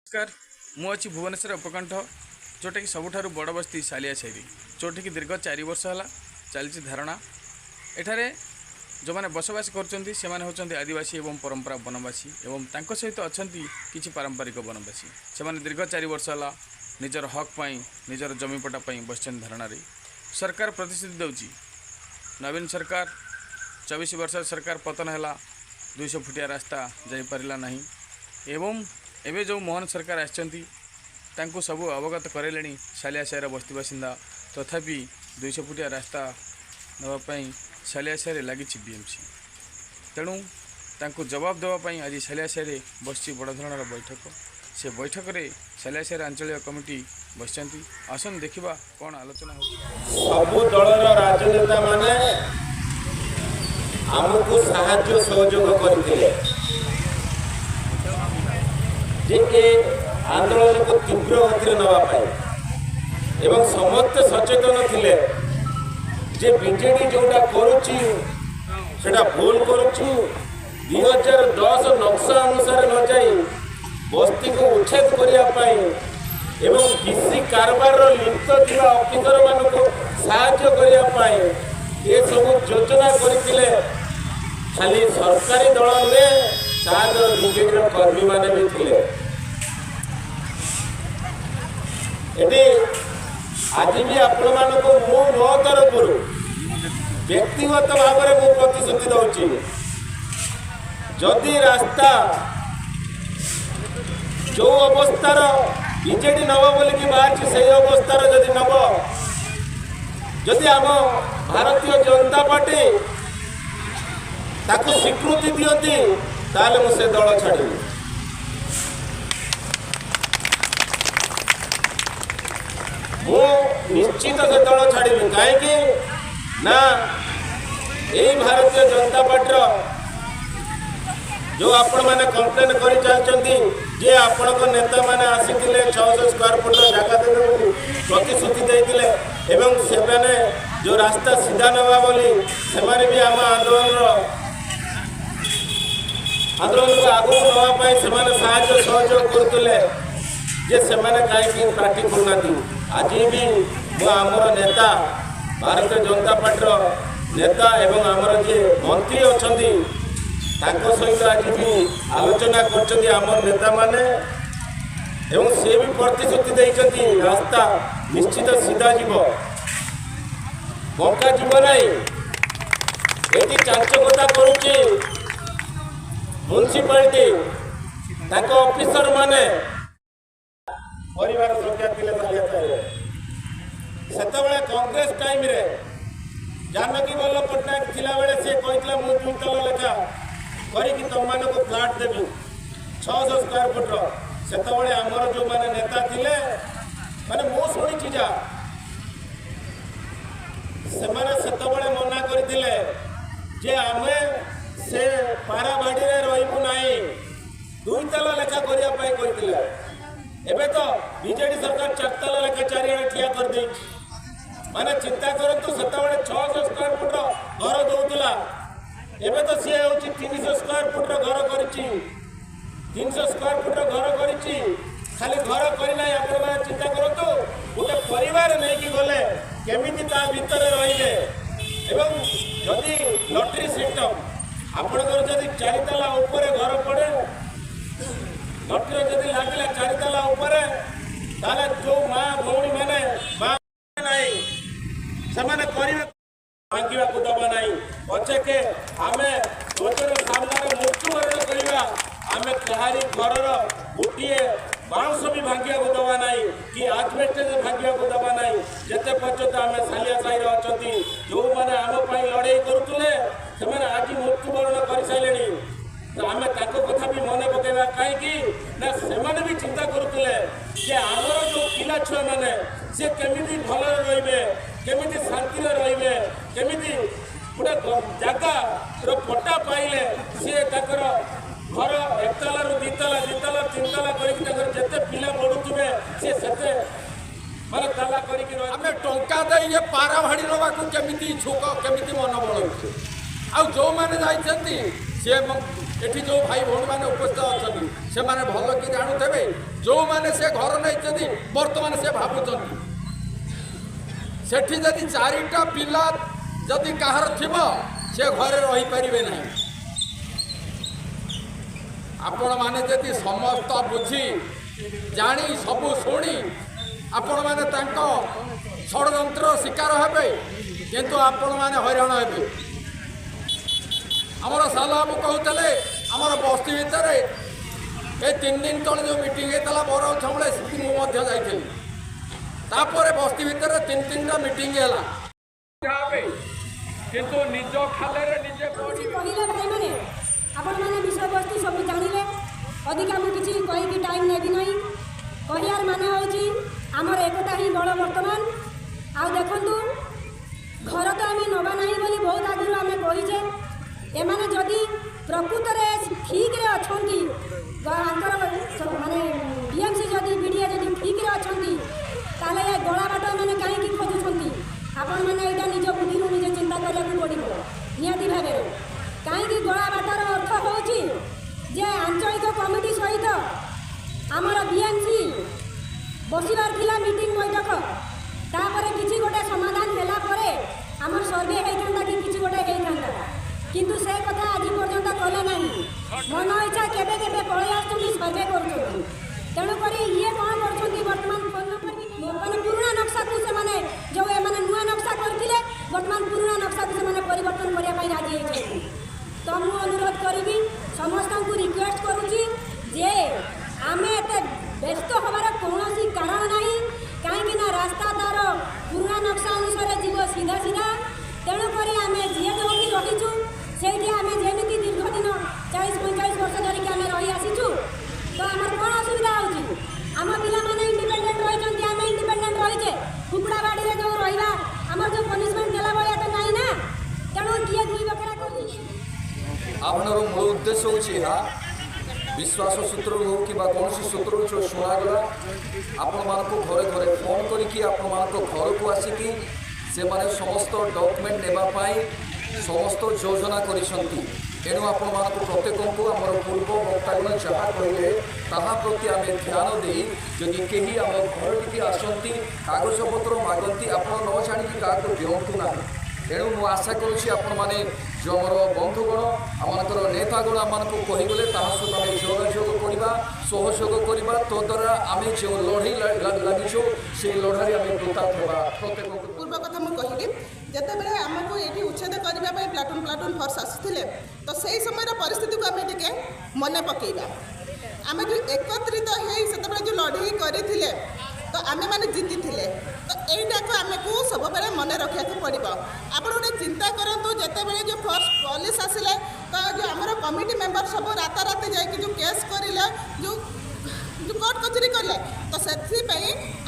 नमस्कार मु अच्छी भुवनेश्वर उपकंठ जोटा कि सबुठ बड़ बस्ती सालिया साई जोटि कि दीर्घ 4 वर्ष है चली धारणा एठारे जो मैंने बसवास कर आदिवासी एवं परंपरा वनवासी एवं सहित अच्छा किसी पारंपरिक वनवासी से दीर्घ 4 वर्ष है निजर हक पाई निजर जमीपटा बस धारणा सरकार प्रतिश्रुति दौची नवीन सरकार 24 वर्ष सरकार पतन है 200 फुटिया रास्ता जापारा ना एवं एवं जो मोहन सरकार आसचंती सबू अवगत करेले सालिया साईर बस्ती बासिंदा तथापि 200 फुटिया रास्ता नापी सालिया साई लगी बीएमसी तेणु तांको जवाब देवाई आज सालिया साई बस बड़ धरण बैठक से बैठक में सालिया साई आंचलिक कमिटी बस आसन देखा कौन आलोचना सबु दलर राजनेता माने आमको साहाय्य सहयोग करते आंदोलन को तीव्र गति नापी एवं समस्त सचेतन थिले जे बीजेडी जोटा करुची सेटा भूल करुची 2010 नक्शा अनुसार न जाई बस्ती को उच्छेद करने एवं कृषि कारबार लिप्त थिबा अफिसर मानको साहाय्य करने ये सब योजना करथिले खाली सरकारी दल में बीजेडी कर्मी माने भी थिले एटी आज भी आपण मानको मो नो तरफ व्यक्तिगत भाव में मु प्रतिश्रुति दउची जदि रास्ता जो अवस्थार बीजेडी नब बोलिकी बाहर से अवस्थार जदि नब जदि आम भारतीय जनता पार्टी ताको स्वीकृति दियंती ताले मु से दल छाड़ी मु निश्चित से दल छाड़ी कहीं ना यही भारतीय जनता पार्टी जो आपण मैंने कंप्लेन कर चलती जे आपण को नेता मैंने आसीथिले 600 स्क्वायर फुट जगह देवे प्रतिश्रुति देते एवं से जो रास्ता सीधा नवा बोली से भी आम आंदोलन को आगू नापी से साहाय्य सहयोग करते जे से कहीं पार्टी करूना आज भी आमर नेता भारतीय जनता पार्टी नेता एवं आमर जे मंत्री अच्छा सहित आज भी आलोचना कर नेता माने एवं से भी प्रतिश्रुति देते रास्ता निश्चित सीधा जीव बंका जीव नहीं ये चांचकता करुच्ची म्युनिसिपालिटी ऑफिसर माने परिवार संख्या से कांग्रेस टाइम रे जानकी वल्लभ पट्टनायक थिला बेले से कहला मु 2 तल लेखा करी तुम मान को फ्लाट देवी 600 स्क्वायर फुट से आमर जो माने नेता थिले माने मु शुणी जा से मना करथिले जे आमे से पाराबाड़ी रे रहिबु नाही 2 तल लेखा करिया पाई कहथिले एबे तो बीजेडी सरकार 4 तल लेखा चारियाडे ठिया कर दे माने चिंता करंतु सेतबेले 600 स्क्वायर फुट घर दउतला एबे तो सी हूँ 300 स्क्वायर फुट घर कर 300 स्क्वायर फुट घर कर खाली घर करना आप चिंता करूँ गोटे परिवार नहीं कि गले केमी भितर रे एवं जदि लटरी सिस्टम आपंकर जदि 4 ताला ऊपर घर पड़े लटरी जदि लगे 4 ताला ऊपर ताले जो माँ भौणी मैंने भांगा को दबा ना पचे के आम लोचर सामने मृत्युवरण करवा आम कहारी घर गोटे बाउंस भी भांगा को दबा ना कि आजबेस्टस भांगा को दबा ना जिते पर्यंत आम सालिया साई अच्छा जो मैंने आम लड़ाई करुले से आज मृत्युवरण कर सारे आम कथा भी मन पकेगा कहीं से भी चिंता करुले आमर जो पिला छुआ मैंने सी केमी भल रे केमी शांति रे केमी गोटे जगार पट्टा पाइले सी घर 1 तला 2 तला 3 तला 3 तला करते पिला बढ़ुवे सी से माने ताला करें टंका दे पारा भाड़ी नवा केमी इच्छुक केमी मन बढ़े आ जो मैंने जाइए सी एठी जो भाई भौणी मैंने उपस्थित अच्छा से भल कि जानूथे जो मैंने से घर नहीं बर्तमान से भावुं सेठी जदि चारिटा पिला जदि कहार थिबो से घरे रही पारिबे नहीं आपण माने जदि समस्त बुझी जानी सबू शुणी आपण माने तांको षड्यंत्र शिकार हेबे किंतु आपण माने हैरान हेबे आमर साल बाबू कहते आमर बस्ती भितर ये 3 दिन तले जो मीटिंग होता बर छमुड़े मुझे जाइली तापर बस्ती भितर 3-3टा मीटिंग है किंतु निज खाले निजे कहले भाई मैंने आपण मैंने विषय वस्तु सब जानिले अधिका मु किछि कहि टाइम नेबी नहीं कहियार माने होची हमर एकटा ही बड़ वर्तमान आ देखंतु घर तो आम नवा नहीं बोली बहुत आगु आम कहीचे एमाने जदि प्रकृत ठीक रे अछंती माने डीएमसी जदि बीडीए जदि ठीक रे अछंती ताले ये गला बाट माने काहे खोजुछंती आपण माने एटा निज बुद्धि निजे चिंता करिया पड़ो निहाती भाव कहीं गला बाटर अर्थ होची जे आंचलिक कमिटी सहित आमर बीएमसी बसबार थिला मीटिंग बैठक तापर किसी गोटे समाधान होला परे आमर सर्वे होता कि किसी गोटे होता किंतु से कथा आज पर्यंत कले नहीं मन इच्छा केबे केबे पळै आछुनी सर्वे करूछन तेणुक ये कौन कर बर्तमान फोन नंबर मैंने पुराना नक्शा को से माने जो ए माने नुआ नक्शा करथिले बर्तमान पुराना नक्शा को से माने परिवर्तन करिया पई राजी होइछे तो मु अनुरोध करिवि समस्त को रिक्वेस्ट करूची जे आमे एते व्यस्त होबार कोनोसी कारण नहीं कहीं ना रास्ता तार पुराना नक्शा अनुसार जीव सीधा सीधा तेणुक आमे जे जो भी रहीछु सेठी आमे जेमिति दीर्घ दिन 40-45 वर्ष धरिक आमे रही आसीछु तो आमर कौन असुविधा होची आम पिला माने इंडिपेंडेंट रहिछन्ति आमे इंडिपेंडेंट रहिछे कुकुड़ा बाड़ी रे जो रहिबा आमर जो पनिशमेंट देला बळिया तो नाही ना तेणु किए दुई बकरा करली आपनर मूल उद्देश्य होची हा विश्वास सूत्र हो कि कौन सूत्र जो शुणागला आपण मानक घरे घरे फोन करिकी आपण मानक घर को आसिकी से माने समस्त डॉक्यूमेंट नेबा पाई समस्त योजना करिसंती तेणु आपण मानक प्रत्येक को आमर पूर्व वक्तागण जहाँ कहले ताहा प्रति आम ध्यान दे जदि कहीं आम घर टी आसती कागज पत्र मागती आप न जाणी क्या दिंतु ना तेणु मु आशा करुँच आपण मैंने जो आमर बंधुगण आमर नेतागण आम कहीगले सहित आम जोगाजोग करवा सहयोग करवा तद्वारा आम जो लड़े लगिଛୁ से लड़ाई आम कृतार्थ होगा प्रत्येक पूर्व कथा मुझे कहली जितेबाला आमको ये उच्छेद करने प्लाटून प्लाटून फोर्स आसुले तो से समय परिस्थिति को आम टे मन पकईवा आम जो एकत्रित हो जो लड़े करते तो आम मैंने जीति तो यहीटा को आमको सब मन रखा पड़ो आप गोटे चिंता करूँ जितेबाला जो फोर्स पुलिस आसिले तो जो आम कमिटी मेम्बर सब राताराति जाकि जो केस करें जो कोर्ट कचेरी कले तो से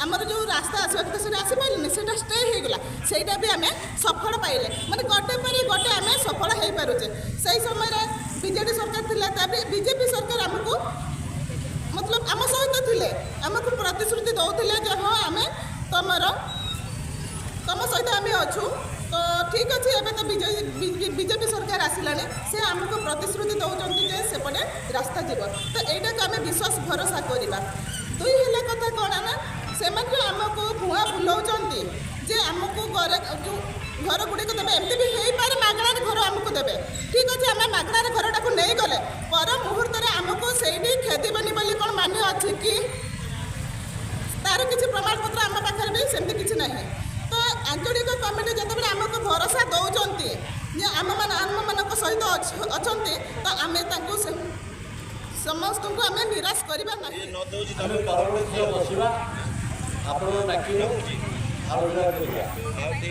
आमर जो रास्ता आसवा से आसपारे से स्टे होगला से भी आम सफल पाइले माने गोटे पर गोटे आम सफल हो पारे से समय बीजेडी सरकार थी बीजेपी सरकार आमको मतलब आम सहित थे आमको प्रतिश्रुति दौले जो हाँ आम तुम सहित आम अच्छू तो ठीक अच्छे एवं तो बीजेपी सरकार आसला से आमको प्रतिश्रुति दौरान जे सेपटे रास्ता जीव तो यहाँ को आम विश्वास भरोसा करवा दुई है कथा कौन ना से आमको भुआ बुलाऊँ जे आमको घर गुड़िक देवे एमती भी हो पारे मागणार घर आमको देवे ठीक अच्छे आम मागणार घरटा को नहीं गले पर मुहूर्त आमको से खेदीबनी बोली कौन मान्य अच्छे कि तार किसी प्रमाण पत्र आम पाखे भी सेमती किसी ना तो आंचलिक कमिटी जिते आमको भरोसा दौरान आम मान सहित अच्छा तो आम समस्त को आम निराश करवा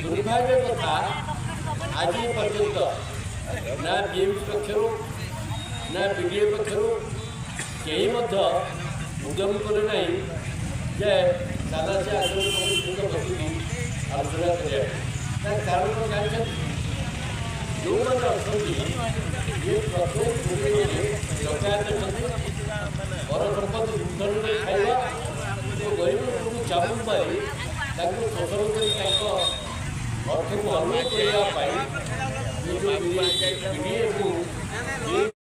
दुर्भाग्य कथा आज पर्यंत ना बीएमसी पक्षर ना बीडीए पक्षर कहीं उद्यम करे जे दादा से आलोचना कर कारण जानते जो मैंने अच्छा जतायात घर संपत्ति लुंठन खाଇବା गरीब लोक चाबुक मारी शोषण कर अर्थ को अनुरोध करने बीडीए